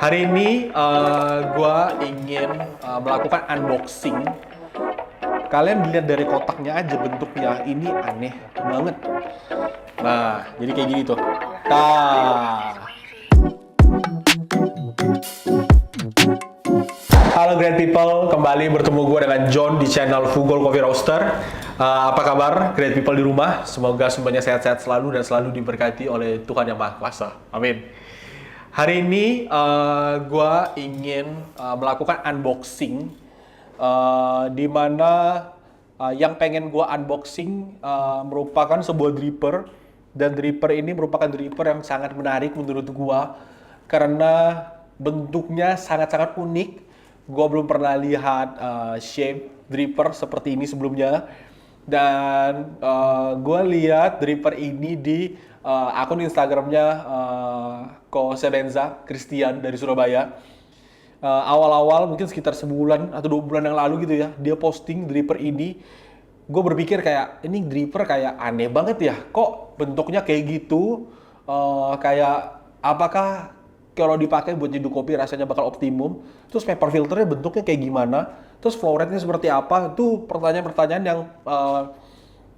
Hari ini gue ingin melakukan unboxing. Kalian dilihat dari kotaknya aja bentuknya, ini aneh banget. Nah, jadi kayak gini tuh. Halo great people, kembali bertemu gue dengan John di channel Fugol Coffee Roaster. Apa kabar great people di rumah? Semoga semuanya sehat-sehat selalu dan selalu diberkati oleh Tuhan Yang Maha Kuasa. Amin. Hari ini gue ingin melakukan unboxing, di mana yang pengen gue unboxing merupakan sebuah dripper, dan dripper ini merupakan dripper yang sangat menarik menurut gue karena bentuknya sangat-sangat unik. Gue belum pernah lihat shape dripper seperti ini sebelumnya. Dan gue lihat dripper ini di akun Instagramnya Ko Sebenza Christian dari Surabaya. Awal-awal mungkin sekitar sebulan atau 2 bulan yang lalu gitu ya, dia posting dripper ini. Gue berpikir kayak, ini dripper kayak aneh banget ya, kok bentuknya kayak gitu. Kayak apakah kalau dipakai buat nyeduh kopi rasanya bakal optimum? Terus paper filternya bentuknya kayak gimana? Terus flow rate-nya seperti apa? Itu pertanyaan-pertanyaan yang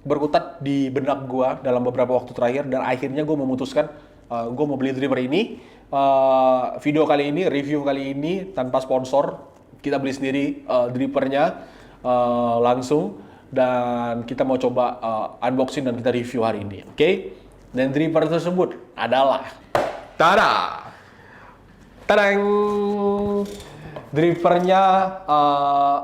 berkutat di benak gue dalam beberapa waktu terakhir, dan akhirnya gue memutuskan gue mau beli dripper ini. Video kali ini, review kali ini tanpa sponsor, kita beli sendiri drippernya langsung, dan kita mau coba unboxing dan kita review hari ini, oke? Dan dripper tersebut adalah tada! Tadang! Drippernya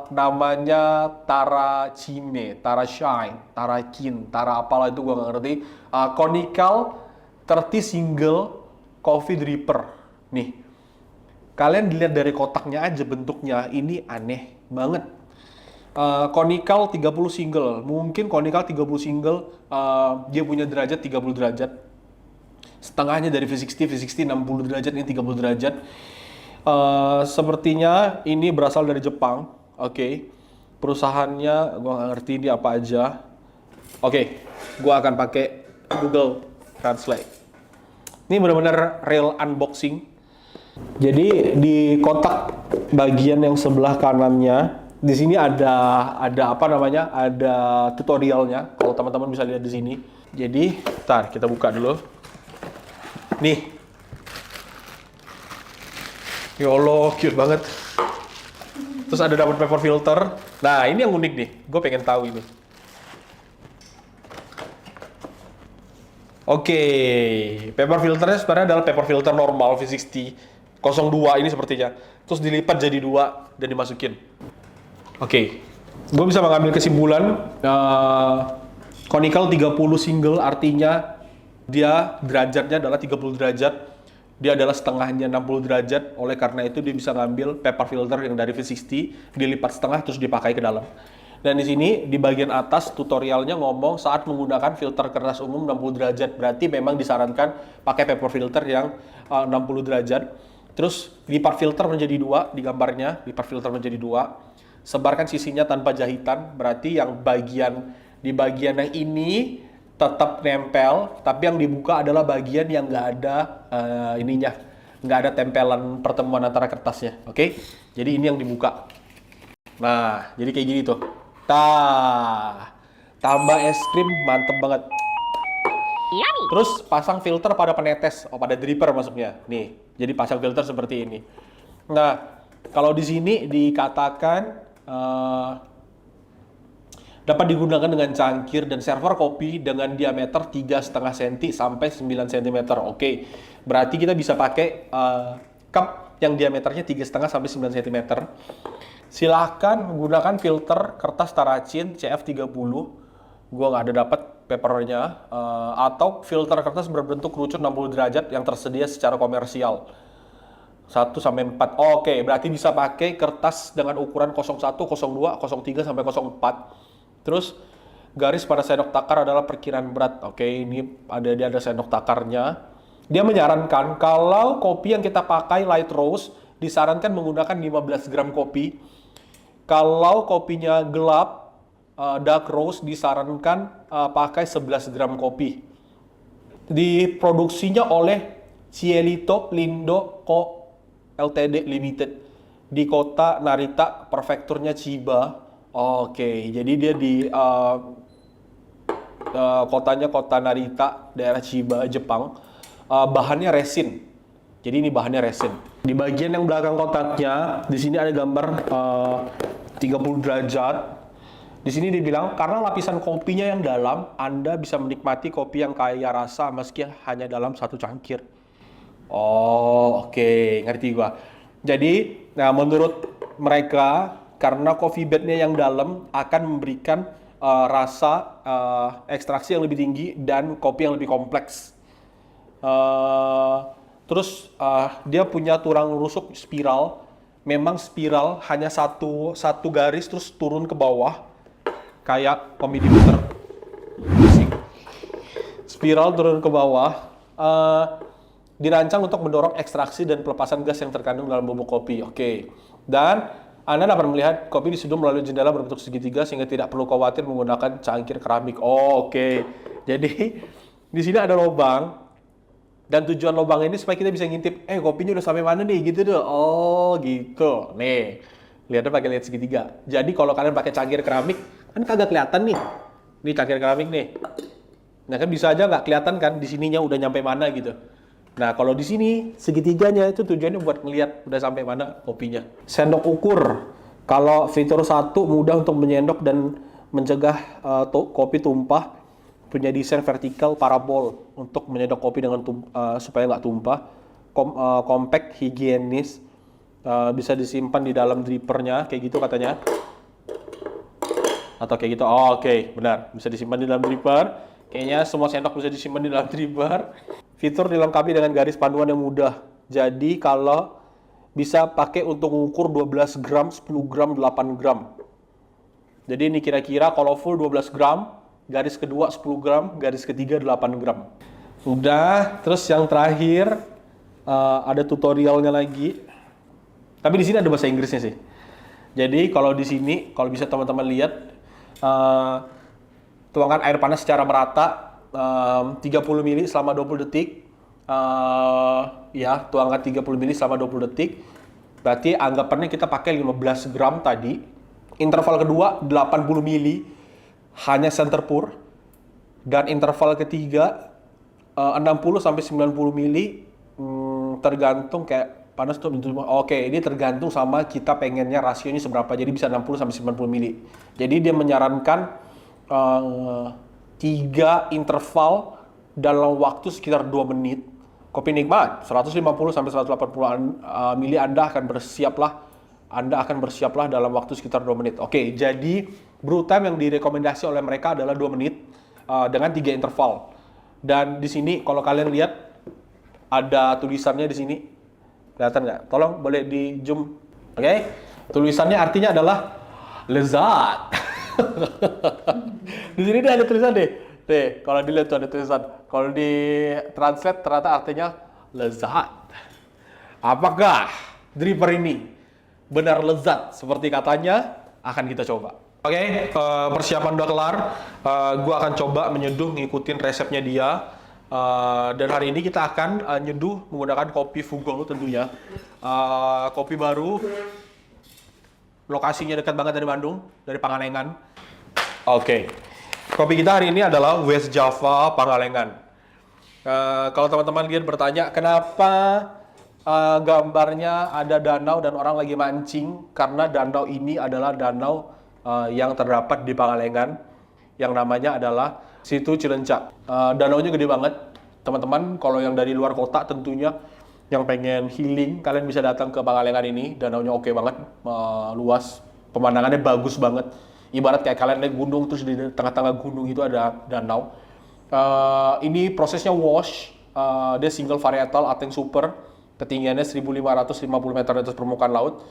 namanya Tara Chime, Tara Shine, Tara Kin, Tara apalah itu gue gak ngerti. Conical 30 single coffee dripper. Nih, kalian dilihat dari kotaknya aja bentuknya, ini aneh banget. Conical 30 single, mungkin conical 30 single dia punya derajat 30 derajat. Setengahnya dari V60, V60 60 derajat, ini 30 derajat. Sepertinya ini berasal dari Jepang, oke. Perusahaannya gue nggak ngerti ini apa aja. Oke, gue akan pakai Google Translate. Ini benar-benar real unboxing. Jadi di kotak bagian yang sebelah kanannya, di sini ada apa namanya? Ada tutorialnya. Kalau teman-teman bisa lihat di sini. Jadi, ntar kita buka dulu. Nih. Ya Allah, cute banget. Terus ada dapat paper filter. Nah, ini yang unik nih. Gue pengen tahu ini. Oke, paper filternya sebenarnya adalah paper filter normal V60 02 ini sepertinya. Terus dilipat jadi 2 dan dimasukin. Oke, gue bisa mengambil kesimpulan conical 30 single artinya dia derajatnya adalah 30 derajat. Dia adalah setengahnya 60 derajat, oleh karena itu dia bisa ngambil paper filter yang dari V60, dilipat setengah terus dipakai ke dalam. Dan di sini di bagian atas tutorialnya ngomong saat menggunakan filter kertas umum 60 derajat, berarti memang disarankan pakai paper filter yang 60 derajat. Terus lipat filter menjadi 2 di gambarnya, lipat filter menjadi 2. Sebarkan sisinya tanpa jahitan, berarti yang di bagian yang ini tetap nempel, tapi yang dibuka adalah bagian yang nggak ada ininya, nggak ada tempelan pertemuan antara kertasnya, oke? Jadi ini yang dibuka. Nah, jadi kayak gini tuh. Tambah es krim, mantep banget. Terus pasang filter pada penetes, pada dripper maksudnya. Nih, jadi pasang filter seperti ini. Nah, kalau di sini dikatakan dapat digunakan dengan cangkir dan server kopi dengan diameter 3,5 cm sampai 9 cm. Oke, berarti kita bisa pakai cup yang diameternya 3,5 sampai 9 cm. Silahkan menggunakan filter kertas Tarachin CF30. Gua nggak ada dapat papernya. Atau filter kertas berbentuk kerucut 60 derajat yang tersedia secara komersial. 1 sampai 4. Oke, berarti bisa pakai kertas dengan ukuran 01, 02, 03 sampai 04. Terus garis pada sendok takar adalah perkiraan berat. Oke, ini dia ada sendok takarnya. Dia menyarankan kalau kopi yang kita pakai light roast disarankan menggunakan 15 gram kopi. Kalau kopinya gelap dark roast disarankan pakai 11 gram kopi. Diproduksinya oleh Cielito Lindo Co Ltd Limited di kota Narita, prefekturnya Chiba. Oke, jadi dia di kotanya kota Narita, daerah Chiba, Jepang. Bahannya resin. Jadi ini bahannya resin. Di bagian yang belakang kotaknya, di sini ada gambar 30 derajat. Di sini dibilang karena lapisan kopinya yang dalam, Anda bisa menikmati kopi yang kaya rasa meski hanya dalam satu cangkir. Oh, oke, ngerti gua. Jadi, nah menurut mereka karena coffee bednya yang dalam akan memberikan rasa ekstraksi yang lebih tinggi dan kopi yang lebih kompleks. Terus dia punya tulang rusuk spiral. Memang spiral hanya satu garis terus turun ke bawah kayak komedi puter. Spiral turun ke bawah. Dirancang untuk mendorong ekstraksi dan pelepasan gas yang terkandung dalam bubuk kopi. Oke. Dan Anda dapat melihat kopi diseduh melalui jendela berbentuk segitiga sehingga tidak perlu khawatir menggunakan cangkir keramik. Oh, oke. Jadi di sini ada lubang. Dan tujuan lubang ini supaya kita bisa ngintip, kopinya udah sampai mana nih, gitu tuh. Oh, gitu. Nih, lihatnya pakai lihat segitiga. Jadi kalau kalian pakai cangkir keramik, kan kagak kelihatan nih. Ini cangkir keramik nih. Nah kan bisa aja nggak kelihatan kan di sininya udah nyampe mana gitu. Nah kalau di sini segitiganya itu tujuannya buat ngelihat udah sampai mana kopinya. Sendok ukur. Kalau fitur 1 mudah untuk menyendok dan mencegah kopi tumpah. Punya desain vertikal parabol untuk menyendok kopi dengan supaya nggak tumpah. Compact, higienis, bisa disimpan di dalam drippernya kayak gitu katanya. Atau kayak gitu. Oh, oke, benar. Bisa disimpan di dalam dripper. Kayaknya semua sendok bisa disimpan di dalam dripper. Fitur dilengkapi dengan garis panduan yang mudah. Jadi kalau bisa pakai untuk mengukur 12 gram, 10 gram, 8 gram. Jadi ini kira-kira kalau full 12 gram, garis kedua 10 gram, garis ketiga 8 gram. Udah, terus yang terakhir ada tutorialnya lagi. Tapi di sini ada bahasa Inggrisnya sih. Jadi kalau di sini, kalau bisa teman-teman lihat, tuangkan air panas secara merata 30 ml selama 20 detik. Ya, tuangkan 30 ml selama 20 detik. Berarti anggapannya kita pakai 15 gram tadi. Interval kedua 80 ml. Hanya center pour, dan interval ketiga 60 sampai 90 mili tergantung kayak panas tuh. Oke, ini tergantung sama kita pengennya rasionya seberapa. Jadi bisa 60 sampai 90 mili. Jadi dia menyarankan 3 interval dalam waktu sekitar 2 menit. Kopi nikmat 150 sampai 180 mili Anda akan bersiaplah dalam waktu sekitar 2 menit. Oke, jadi brew time yang direkomendasi oleh mereka adalah 2 menit dengan 3 interval. Dan di sini kalau kalian lihat ada tulisannya di sini. Kelihatan nggak? Tolong boleh di zoom. Oke. Tulisannya artinya adalah lezat. Di sini ada tulisan deh. Kalau dilihat tuh ada tulisan. Kalau di translate ternyata artinya lezat. Apakah dripper ini benar lezat seperti katanya? Akan kita coba. Oke, persiapan udah kelar. Gua akan coba menyeduh ngikutin resepnya dia. Dan hari ini kita akan nyeduh menggunakan kopi Fugol tentunya. Kopi baru. Lokasinya dekat banget dari Bandung, dari Pangalengan. Oke. Kopi kita hari ini adalah West Java Pangalengan. Kalau teman-teman lihat bertanya, kenapa gambarnya ada danau dan orang lagi mancing? Karena danau ini adalah danau yang terdapat di Pangalengan, yang namanya adalah Situ Cilencak. Danaunya gede banget, teman-teman. Kalau yang dari luar kota tentunya yang pengen healing, kalian bisa datang ke Pangalengan ini. Danaunya oke banget, luas, pemandangannya bagus banget. Ibarat kayak kalian naik gunung terus di tengah-tengah gunung itu ada danau. Ini prosesnya wash, dia single varietal Ateng Super, ketinggiannya 1550 meter di atas permukaan laut.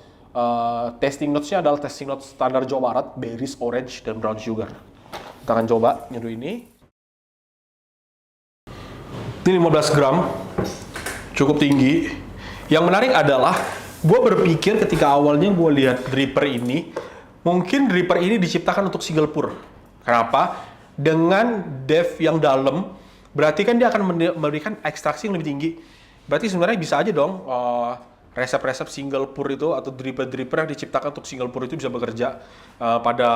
Tasting notes-nya adalah tasting notes standar Jawa Barat, berries, orange, dan brown sugar. Kita akan coba nyeduh ini. Ini 15 gram, cukup tinggi. Yang menarik adalah, gue berpikir ketika awalnya gue lihat dripper ini, mungkin dripper ini diciptakan untuk single pour. Kenapa? Dengan depth yang dalam, berarti kan dia akan memberikan ekstraksi yang lebih tinggi. Berarti sebenarnya bisa aja dong, resep-resep single pour itu atau dripper yang diciptakan untuk single pour itu bisa bekerja pada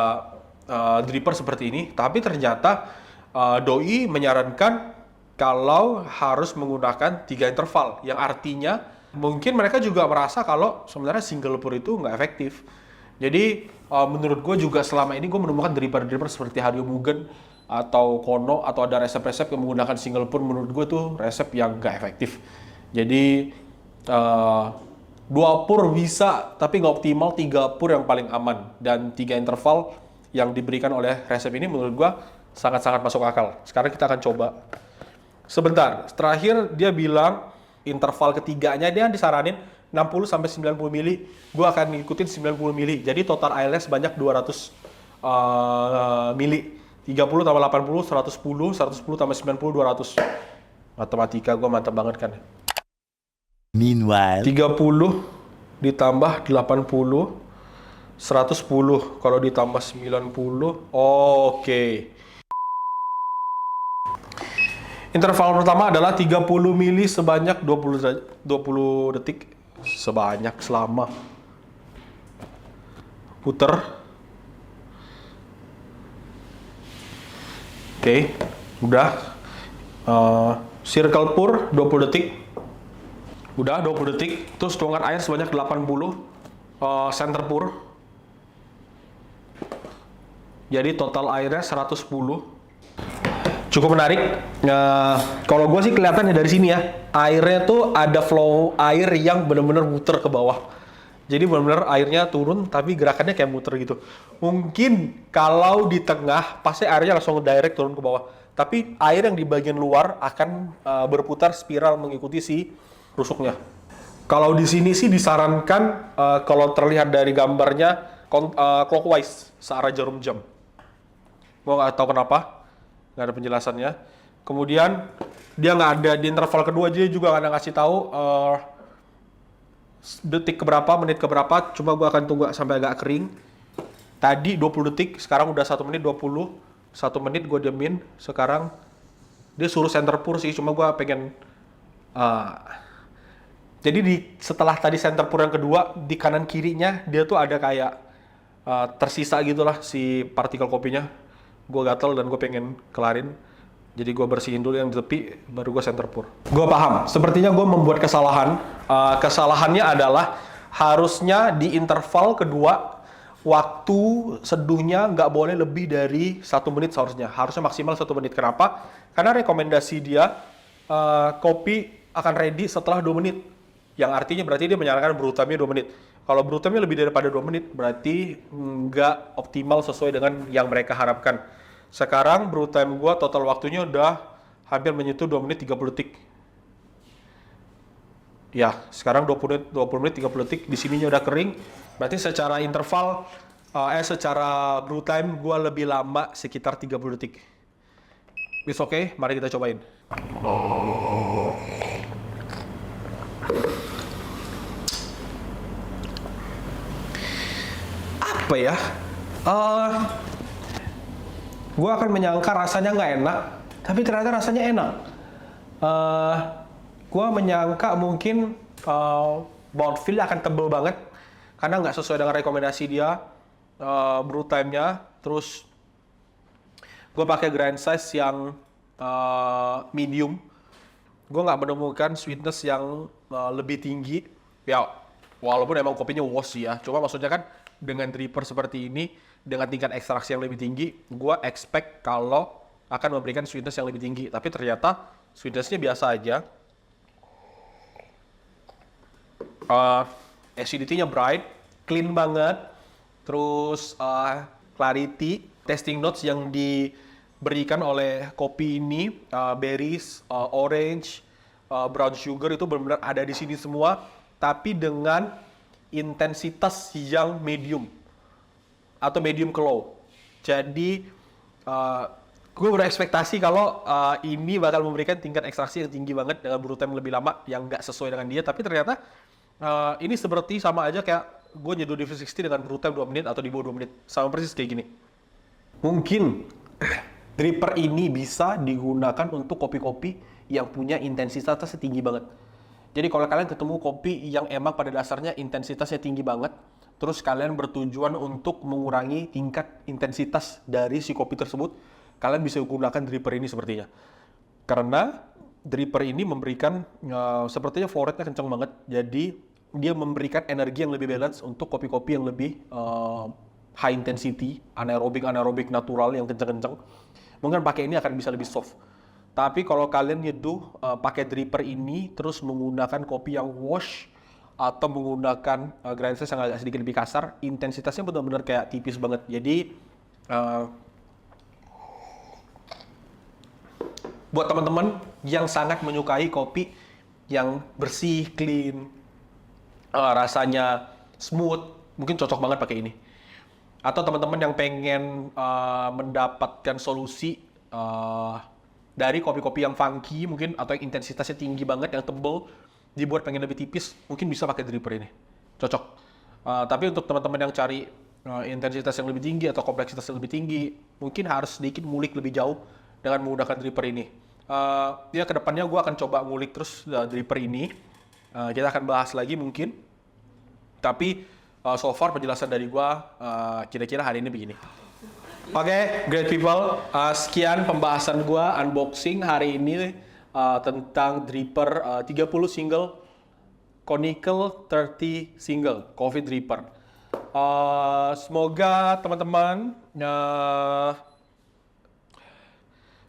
dripper seperti ini. Tapi ternyata doi menyarankan kalau harus menggunakan 3 interval, yang artinya mungkin mereka juga merasa kalau sebenarnya single pour itu nggak efektif. Jadi menurut gue juga selama ini gue menemukan dripper seperti Hario Mugen atau Kono atau ada resep-resep yang menggunakan single pour, menurut gue tuh resep yang nggak efektif. Jadi 2 pour bisa, tapi nggak optimal. 3 pour yang paling aman, dan 3 interval yang diberikan oleh resep ini menurut gua sangat-sangat masuk akal. Sekarang kita akan coba. Sebentar, terakhir dia bilang interval ketiganya dia disaranin 60-90 mili. Gua akan ngikutin 90 mili. Jadi total airnya sebanyak 200 mili. 30 tambah 80, 110, 110 tambah 90, 200. Matematika gua mantap banget kan. Meanwhile, 30 ditambah 80, 110. Kalau ditambah 90, oke. Interval pertama adalah 30 mili sebanyak 20 detik. Sebanyak selama. Puter. Oke, udah. Circle pour 20 detik. Udah 20 detik, terus tuangkan air sebanyak 80 center pour. Jadi total airnya 110. Cukup menarik. Kalau gue sih kelihatannya dari sini ya, airnya tuh ada flow air yang benar-benar muter ke bawah. Jadi benar-benar airnya turun, tapi gerakannya kayak muter gitu. Mungkin kalau di tengah, pasti airnya langsung direct turun ke bawah. Tapi air yang di bagian luar akan berputar spiral mengikuti si rusuknya. Kalau di sini sih disarankan kalau terlihat dari gambarnya clockwise, searah jarum jam. Gue nggak tahu kenapa, nggak ada penjelasannya. Kemudian dia nggak ada di interval kedua, dia juga nggak ada ngasih tahu detik keberapa, menit keberapa. Cuma gue akan tunggu sampai agak kering. Tadi 20 detik, sekarang udah 1 menit 20. 1 menit gue diemin. Sekarang dia suruh center pour sih, cuma gue pengen jadi setelah tadi center pour yang kedua, di kanan kirinya dia tuh ada kayak tersisa gitulah si partikel kopinya. Gue gatel dan gue pengen kelarin. Jadi gue bersihin dulu yang di tepi, baru gue center pour. Gue paham, sepertinya gue membuat kesalahan. Kesalahannya adalah harusnya di interval kedua, waktu seduhnya nggak boleh lebih dari 1 menit seharusnya. Harusnya maksimal 1 menit. Kenapa? Karena rekomendasi dia, kopi akan ready setelah 2 menit. Yang artinya berarti dia menyarankan brew time-nya 2 menit. Kalau brew time-nya lebih daripada 2 menit, berarti nggak optimal sesuai dengan yang mereka harapkan. Sekarang brew time gua total waktunya udah hampir menyentuh 2 menit 30 detik. Ya, sekarang 20 menit 30 detik, di sininya udah kering. Berarti secara interval, secara brew time gua lebih lama sekitar 30 detik. It's okay, mari kita cobain. Apa ya? Gue akan menyangka rasanya nggak enak, tapi ternyata rasanya enak. Gue menyangka mungkin mouthfeel akan tebel banget, karena nggak sesuai dengan rekomendasi dia brew time-nya. Terus gue pakai grind size yang medium. Gue nggak menemukan sweetness yang lebih tinggi. Ya, walaupun emang kopinya wash ya. Cuma maksudnya kan dengan dripper seperti ini, dengan tingkat ekstraksi yang lebih tinggi, gue expect kalau akan memberikan sweetness yang lebih tinggi. Tapi ternyata sweetness-nya biasa aja. Acidity-nya bright, clean banget. Terus clarity, tasting notes yang diberikan oleh kopi ini, berries, orange, brown sugar itu benar-benar ada di sini semua, tapi dengan intensitas yang medium atau medium ke low. Jadi gue berekspektasi kalau ini bakal memberikan tingkat ekstraksi yang tinggi banget dengan brew time lebih lama yang nggak sesuai dengan dia. Tapi ternyata ini seperti sama aja kayak gue nyeduh di V60 dengan brew time 2 menit atau di bawah 2 menit. Sama persis kayak gini. Mungkin dripper ini bisa digunakan untuk kopi-kopi yang punya intensitasnya tinggi banget. Jadi kalau kalian ketemu kopi yang emang pada dasarnya intensitasnya tinggi banget, terus kalian bertujuan untuk mengurangi tingkat intensitas dari si kopi tersebut, kalian bisa gunakan dripper ini sepertinya. Karena dripper ini memberikan, sepertinya flow rate-nya kencang banget, jadi dia memberikan energi yang lebih balance untuk kopi-kopi yang lebih high intensity, anaerobik natural yang kencang-kencang. Mungkin pakai ini akan bisa lebih soft. Tapi kalau kalian nyeduh pakai dripper ini terus menggunakan kopi yang wash atau menggunakan grind size yang agak sedikit lebih kasar, intensitasnya benar-benar kayak tipis banget. Jadi buat teman-teman yang sangat menyukai kopi yang bersih, clean, rasanya smooth, mungkin cocok banget pakai ini. Atau teman-teman yang pengen mendapatkan solusi dari kopi-kopi yang funky mungkin, atau yang intensitasnya tinggi banget, yang tebel, dibuat pengen lebih tipis, mungkin bisa pakai dripper ini. Cocok. Tapi untuk teman-teman yang cari intensitas yang lebih tinggi atau kompleksitas yang lebih tinggi, mungkin harus sedikit ngulik lebih jauh dengan menggunakan dripper ini. Ya kedepannya gue akan coba ngulik terus dripper ini. Kita akan bahas lagi mungkin. Tapi so far penjelasan dari gue kira-kira hari ini begini. Oke, great people. Sekian pembahasan gue unboxing hari ini tentang dripper 30 single conical 30 single coffee dripper. Semoga teman-teman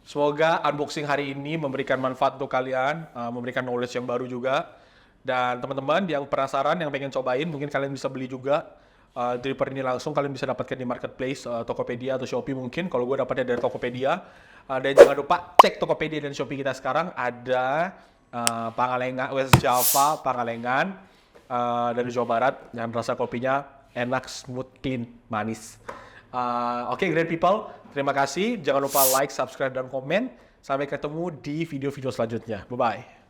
semoga unboxing hari ini memberikan manfaat untuk kalian, memberikan knowledge yang baru juga. Dan teman-teman yang penasaran, yang pengen cobain, mungkin kalian bisa beli juga dripper ini langsung. Kalian bisa dapatkan di marketplace, Tokopedia atau Shopee mungkin. Kalau gue dapatnya dari Tokopedia. Dan jangan lupa cek Tokopedia dan Shopee kita sekarang. Ada Pangalengan, West Java, Pangalengan dari Jawa Barat. Dan rasa kopinya enak, smooth, clean, manis. Oke, great people. Terima kasih. Jangan lupa like, subscribe, dan komen. Sampai ketemu di video-video selanjutnya. Bye-bye.